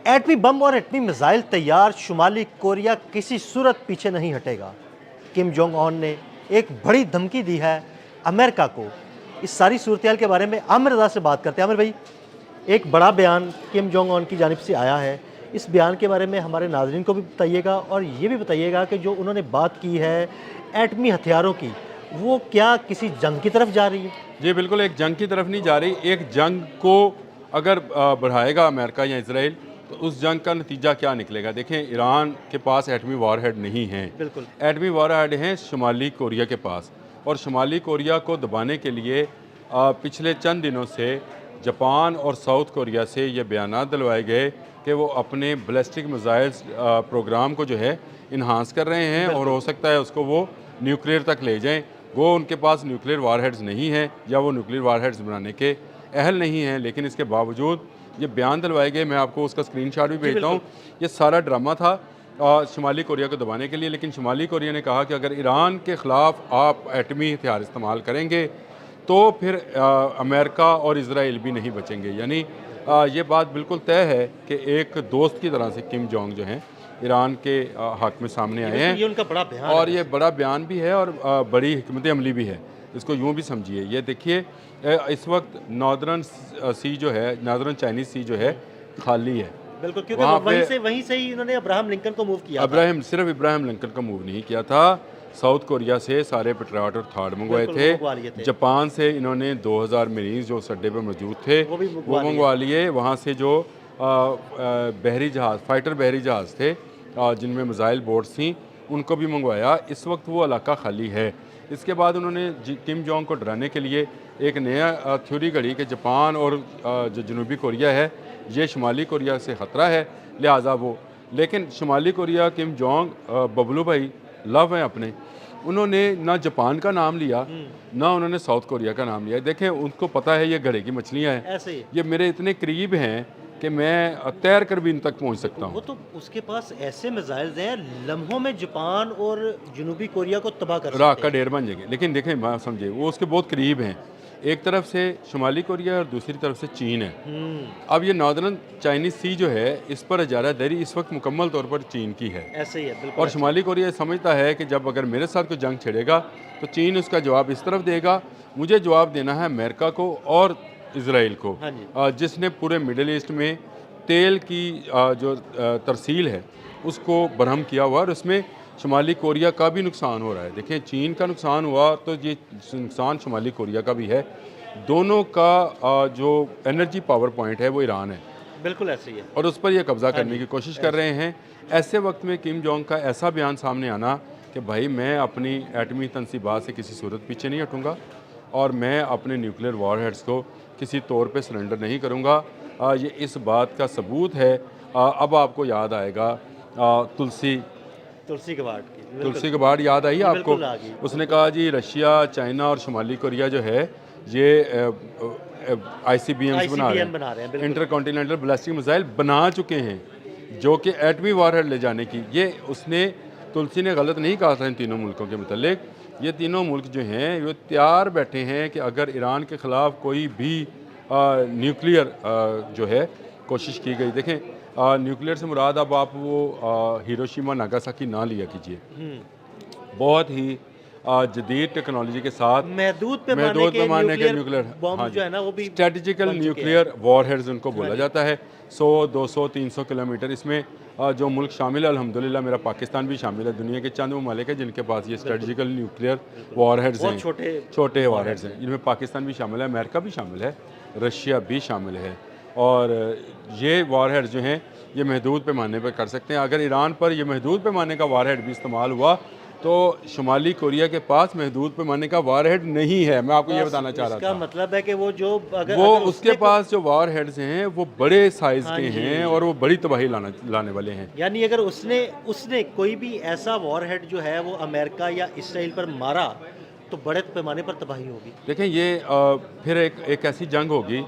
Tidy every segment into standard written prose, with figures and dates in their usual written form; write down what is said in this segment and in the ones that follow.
एटमी बम और एटमी मिसाइल तैयार, शुमाली कोरिया किसी सूरत पीछे नहीं हटेगा। किम जोंग उन ने एक बड़ी धमकी दी है अमेरिका को। इस सारी सूरत के बारे में आमिर रज़ा से बात करते हैं। आमिर भाई, एक बड़ा बयान किम जोंग उन की जानिब से आया है, इस बयान के बारे में हमारे नाज़रीन को भी बताइएगा और ये भी बताइएगा कि जो उन्होंने बात की है एटमी हथियारों की, वो क्या किसी जंग की तरफ जा रही है? जी बिल्कुल, एक जंग की तरफ नहीं जा रही। एक जंग को अगर बढ़ाएगा अमेरिका या इसराइल तो उस जंग का नतीजा क्या निकलेगा। देखें, ईरान के पास एटमी वारहेड नहीं हैं। बिल्कुल, एटमी वारहेड हैं शुमाली कोरिया के पास, और शुमाली कोरिया को दबाने के लिए पिछले चंद दिनों से जापान और साउथ कोरिया से ये बयान दिलवाए गए कि वो अपने बैलिस्टिक मिसाइल्स प्रोग्राम को जो है इन्हांस कर रहे हैं और हो सकता है उसको वो न्यूक्लियर तक ले जाएं। वो उनके पास न्यूक्लियर वारहेड्स नहीं हैं या वो न्यूक्लियर वारहेड्स बनाने के अहल नहीं हैं, लेकिन इसके बावजूद ये बयान दिलवाए गए। मैं आपको उसका स्क्रीनशॉट भी भेजता हूँ। ये सारा ड्रामा था शुमाली कोरिया को दबाने के लिए, लेकिन शुमाली कोरिया ने कहा कि अगर ईरान के ख़िलाफ़ आप एटमी हथियार इस्तेमाल करेंगे तो फिर अमेरिका और इसराइल भी नहीं बचेंगे। यानी ये बात बिल्कुल तय है कि एक दोस्त की तरह से किम जोंग जो हैं ईरान के हक में सामने आए हैं। ये उनका बड़ा बयान और है। ये बड़ा बयान भी है और बड़ी हिकमत अमली भी है। इसको यूँ भी समझिए। ये देखिए, इस वक्त नॉर्दर्न सी जो है, नॉर्दर्न चाइनीज़ सी जो है, खाली है। बिल्कुल, क्योंकि वहीं से ही इन्होंने अब्राहम लिंकन को मूव किया था। सिर्फ इब्राहिम लिंकन का मूव नहीं किया था, साउथ कोरिया से सारे पेट्रियट और थार्ड मंगवाए थे। जापान से इन्होंने 2000 मरीज जो अड्डे पर मौजूद थे वो मंगवा लिए। वहाँ से जो बहरी जहाज़, फाइटर बहरी जहाज़ थे जिनमें मिसाइल बोट्स थी, उनको भी मंगवाया। इस वक्त वो इलाका खाली है। इसके बाद उन्होंने किम जोंग को डराने के लिए एक नया थ्योरी घड़ी कि जापान और जो जनूबी कोरिया है ये शुमाली कोरिया से ख़तरा है, लिहाजा वो। लेकिन शुमाली कोरिया किम जोंग बबलू भाई लव हैं अपने, उन्होंने ना जापान का नाम लिया ना उन्होंने साउथ कोरिया का नाम लिया। देखें, उनको पता है ये घड़े की मछलियाँ हैं, ऐसे ही ये मेरे इतने करीब हैं कि मैं तैर कर भी इन तक पहुंच सकता हूं। वो तो उसके पास ऐसे मिसाइल्स हैं, लम्हों में जापान और जनूबी कोरिया को तबाह कर सकते हैं। राख का ढेर बन जाएंगे। लेकिन देखें, समझे, वो उसके बहुत करीब हैं। एक तरफ से शुमाली कोरिया और दूसरी तरफ से चीन है। अब ये नॉर्दर्न चाइनीज सी जो है, इस पर इजारादारी इस वक्त मुकम्मल तौर पर चीन की है। ऐसे ही है, बिल्कुल। और शुमाली कोरिया समझता है कि जब अगर मेरे साथ कोई जंग छिड़ेगा तो चीन उसका जवाब इस तरफ देगा। मुझे जवाब देना है अमेरिका को और इसराइल को, जिसने पूरे मिडल ईस्ट में तेल की जो तरसील है उसको बरहम किया हुआ, और उसमें शुमाली कोरिया का भी नुकसान हो रहा है। देखिए, चीन का नुकसान हुआ तो ये नुकसान शुमाली कोरिया का भी है। दोनों का जो एनर्जी पावर पॉइंट है वो ईरान है। बिल्कुल ऐसे ही है, और उस पर यह कब्ज़ा करने की कोशिश कर रहे हैं। ऐसे वक्त में किम जोंग का ऐसा बयान सामने आना कि भाई मैं अपनी एटमी तनसीबात से किसी सूरत पीछे नहीं हटूँगा और मैं अपने न्यूक्लियर वारहेड्स को किसी तौर पे सरेंडर नहीं करूँगा, ये इस बात का सबूत है। अब आपको याद आएगा तुलसी गबार्ड याद आई आपको? उसने कहा जी रशिया, चाइना और शुमाली कोरिया जो है ये ICBMs बना रहे हैं, इंटर कॉन्टिनेंटल बैलिस्टिक मिसाइल बना चुके हैं जो कि एटमी वारहेड ले जाने की। ये उसने, तुलसी ने गलत नहीं कहा था इन तीनों मुल्कों के मुतल्लिक। ये तीनों मुल्क जो हैं वो तैयार बैठे हैं कि अगर ईरान के ख़िलाफ़ कोई भी न्यूक्लियर जो है कोशिश की गई। देखें, न्यूक्लियर से मुराद अब आप वो हिरोशिमा नागासाकी ना लिया कीजिए। बहुत ही जदीद टेक्नोलॉजी के साथ महदूद पैमाने के न्यूक्लियर बम जो है ना, वो भी स्ट्रेटेजिकल न्यूक्लियर वॉरहेड्स उनको बोला जाता है। 100, 200, 300 किलोमीटर। इसमें जो मुल्क शामिल है, अल्हम्दुलिल्लाह मेरा पाकिस्तान भी शामिल है। दुनिया के चंद ममालिक है जिनके पास ये स्ट्रेटेजिकल न्यूक्लियर वॉरहेड्स हैं, छोटे वॉरहेड्स हैं, जिनमें पाकिस्तान भी शामिल है, अमेरिका भी शामिल है, रशिया भी शामिल है। और ये वॉरहेड्स जो हैं ये महदूद पैमाने पर कर सकते हैं। अगर ईरान पर ये महदूद पैमाने का वॉरहेड भी इस्तेमाल हुआ तो शुमाली कोरिया के पास महदूद पैमाने का वारहेड नहीं है। मैं आपको ये बताना चाह रहा था। इसका मतलब है कि वो जो उसके पास जो वारहेड्स हैं वो बड़े साइज के हैं और वो बड़ी तबाही लाने वाले हैं। यानी अगर उसने कोई भी ऐसा वारहेड जो है वो अमेरिका या इसराइल पर मारा तो बड़े पैमाने पर तबाही होगी। देखें, ये फिर एक ऐसी जंग होगी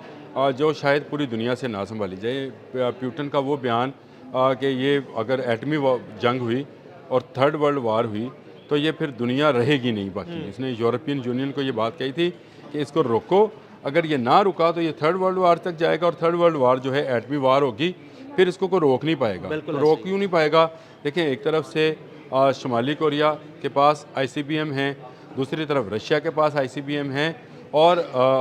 जो शायद पूरी दुनिया से ना संभाली जाए। प्यूटन का वो बयान कि ये अगर एटमी जंग हुई और थर्ड वर्ल्ड वार हुई तो ये फिर दुनिया रहेगी नहीं बाकी। इसने यूरोपियन यूनियन को ये बात कही थी कि इसको रोको अगर ये ना रुका तो ये थर्ड वर्ल्ड वार तक जाएगा, और थर्ड वर्ल्ड वार जो है एटमी वार होगी, फिर इसको कोई रोक नहीं पाएगा। बिल्कुल तो रोक क्यों नहीं पाएगा? देखें, एक तरफ से शुमाली कोरिया के पास ICBM हैं, दूसरी तरफ रशिया के पास ICBM हैं, और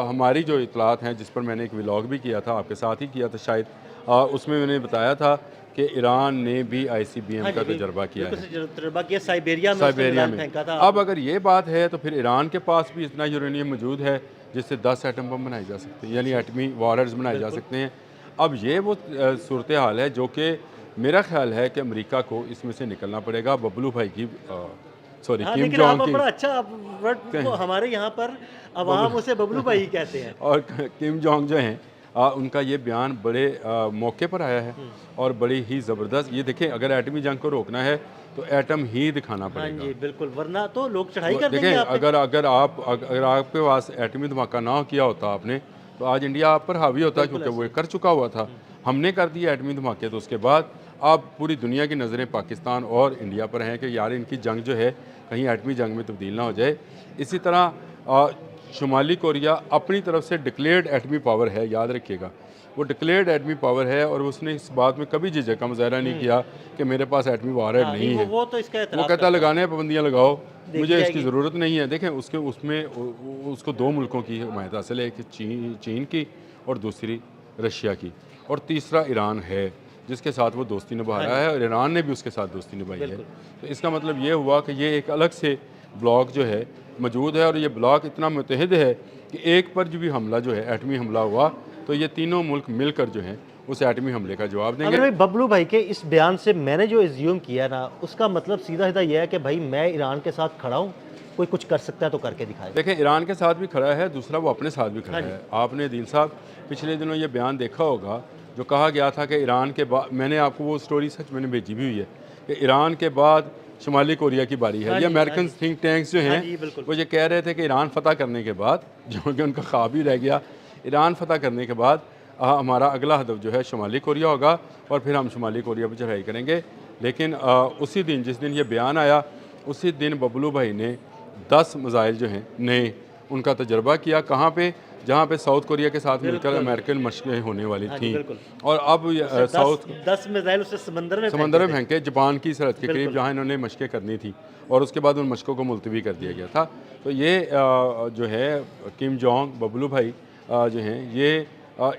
हमारी जो इतलात हैं, जिस पर मैंने एक व्लॉग भी किया था, आपके साथ ही किया था शायद, उसमें मैंने बताया था कि ईरान ने भी ICBM का तजर्बा किया है, तजर्बा किया साइबेरिया में फेंका था। अब अगर ये बात है तो फिर ईरान के पास भी इतना यूरेनियम मौजूद है जिससे 10 एटम बम बनाए जा सकते हैं, यानी एटमी वॉरहेड्स बनाए जा सकते हैं। अब ये वो सूरत हाल है जो कि मेरा ख्याल है कि अमेरिका को इसमें से निकलना पड़ेगा। बबलू भाई की सॉरी किम लेकिन जोंग आप की, बड़ा अच्छा वर्ड हमारे यहाँ पर अवाम उसे बबलू भाई कहते हैं। और किम जोंग जो हैं उनका ये बयान बड़े मौके पर आया है और बड़ी ही ज़बरदस्त। ये देखें, अगर एटमी जंग को रोकना है तो एटम ही दिखाना पड़ेगा। जी बिल्कुल, वरना तो लोग चढ़ाई कर देंगे देखें, आप पे। अगर आपके पास एटमी धमाका ना किया होता आपने, तो आज इंडिया आप पर हावी होता, क्योंकि वो कर चुका हुआ था। हमने कर दिया एटमी धमाके, तो उसके बाद अब पूरी दुनिया की नज़रें पाकिस्तान और इंडिया पर हैं कि यार इनकी जंग जो है कहीं एटमी जंग में तब्दील ना हो जाए। इसी तरह शुमाली कोरिया अपनी तरफ से डिक्लेयर्ड एटमी पावर है, याद रखिएगा, वो डिक्लेयर्ड एटमी पावर है, और उसने इस बात में कभी झिझक का मुजाहरा नहीं किया कि मेरे पास एटमी वॉरहेड नहीं है। वो तो इसका वो एतराफ़ कहता लगाने पाबंदियाँ लगाओ, मुझे इसकी जाएगी। ज़रूरत नहीं है। देखें, उसमें उसको 2 मुल्कों की हिमायत हासिल है, एक चीन की और दूसरी रशिया की, और तीसरा ईरान है जिसके साथ वो दोस्ती निभा रहा है, और ईरान ने भी उसके साथ दोस्ती निभाई है। तो इसका मतलब ये हुआ कि ये एक अलग से ब्लॉक जो है मौजूद है, और ये ब्लॉक इतना मुतहद है कि एक पर जो भी हमला जो है एटमी हमला हुआ तो ये तीनों मुल्क मिलकर जो है उस एटमी हमले का जवाब देंगे। अगर भाई बबलू भाई के इस बयान से मैंने जो एज्यूम किया ना, उसका मतलब सीधा सीधा यह है कि भाई मैं ईरान के साथ खड़ा हूँ, कोई कुछ कर सकता है तो करके दिखाए। देखें, ईरान के साथ भी खड़ा है, दूसरा वो अपने साथ भी खड़ा है। आपने दिल साहब पिछले दिनों ये बयान देखा होगा जो कहा गया था कि ईरान के बाद, मैंने आपको वो स्टोरी सच मैंने भेजी भी हुई है कि ईरान के बाद शुमाली कोरिया की बारी है। ये अमेरिकन थिंक टैंक्स जो हैं वो ये कह रहे थे कि ईरान फतह करने के बाद, जो कि उनका ख्वाब ही रह गया, ईरान फतह करने के बाद हमारा अगला हदफ जो है शुमाली कोरिया होगा, और फिर हम शुमाली कोरिया पर चढ़ाई करेंगे। लेकिन उसी दिन, जिस दिन ये बयान आया, उसी दिन बबलू भाई ने 10 मिसाइल जो हैं नए, उनका तजर्बा किया। कहाँ पे? जहाँ पे साउथ कोरिया के साथ मिलकर अमेरिकन मशक़ें होने वाली थी, और अब साउथ 10 मिसाइल उससे समंदर में फेंके जापान की सरहद के करीब, जहाँ इन्होंने मशक़ें करनी थी, और उसके बाद उन मशक़ों को मुलतवी कर दिया गया था। तो ये जो है किम जोंग, बबलू भाई जो हैं, ये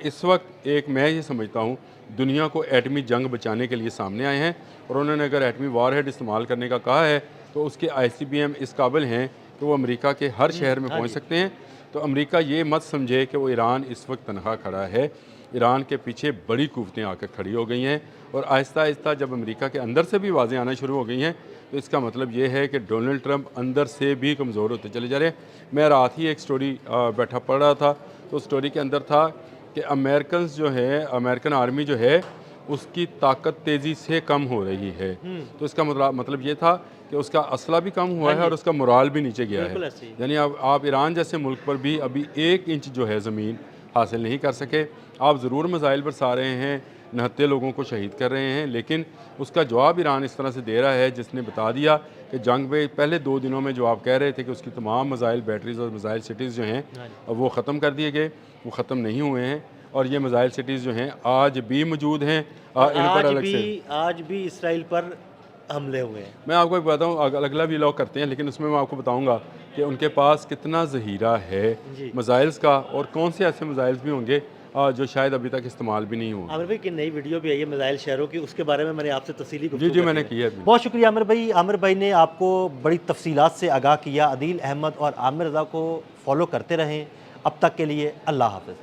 इस वक्त एक, मैं ये समझता हूँ, दुनिया को एटमी जंग बचाने के लिए सामने आए हैं, और उन्होंने अगर एटमी वॉरहेड इस्तेमाल करने का कहा है तो उसके ICBM इस काबिल हैं कि वो अमेरिका के हर शहर में पहुँच सकते हैं। तो अमेरिका ये मत समझे कि वो ईरान इस वक्त तनहा खड़ा है, ईरान के पीछे बड़ी कुव्वतें आकर खड़ी हो गई हैं, और आहिस्ता आहिस्ता जब अमेरिका के अंदर से भी आवाज़ें आना शुरू हो गई हैं, तो इसका मतलब ये है कि डोनाल्ड ट्रंप अंदर से भी कमज़ोर होते चले जा रहे हैं। मैं रात ही एक स्टोरी बैठा पढ़ रहा था, तो स्टोरी के अंदर था कि अमेरिकन आर्मी जो है उसकी ताकत तेज़ी से कम हो रही है। तो इसका मतलब ये था कि उसका असला भी कम हुआ है और उसका मोराल भी नीचे गया है। यानी अब आप ईरान जैसे मुल्क पर भी अभी 1 इंच जो है ज़मीन हासिल नहीं कर सके। आप ज़रूर मिसाइल बरसा रहे हैं, 69 लोगों को शहीद कर रहे हैं, लेकिन उसका जवाब ईरान इस तरह से दे रहा है जिसने बता दिया कि जंग में पहले 2 दिनों में जो आप कह रहे थे कि उसकी तमाम मिसाइल बैटरीज और मिसाइल सिटीज़ जो हैं वो ख़त्म कर दिए गए, वो ख़त्म नहीं हुए हैं, और ये मिसाइल सिटीज़ जो हैं आज भी मौजूद हैं। इन पर अलग से आज भी इसराइल पर हमले हुए हैं। मैं आपको एक बताऊँ, अगला भी व्लॉग करते हैं, लेकिन उसमें मैं आपको बताऊँगा कि उनके पास कितना ज़हीरा है मिसाइल्स का, और कौन से ऐसे मिसाइल्स भी होंगे जो शायद अभी तक इस्तेमाल भी नहीं हुए। आमिर भाई की नई वीडियो भी आई है मिसाइल शहरों की, उसके बारे में मैंने आपसे तफसीली जी मैंने की है। बहुत शुक्रिया आमिर भाई। आमिर भाई ने आपको बड़ी तफसीलात से आगाह किया। अदील अहमद और आमिर रज़ा को फॉलो करते रहें। अब तक के लिए अल्लाह हाफ़िज़।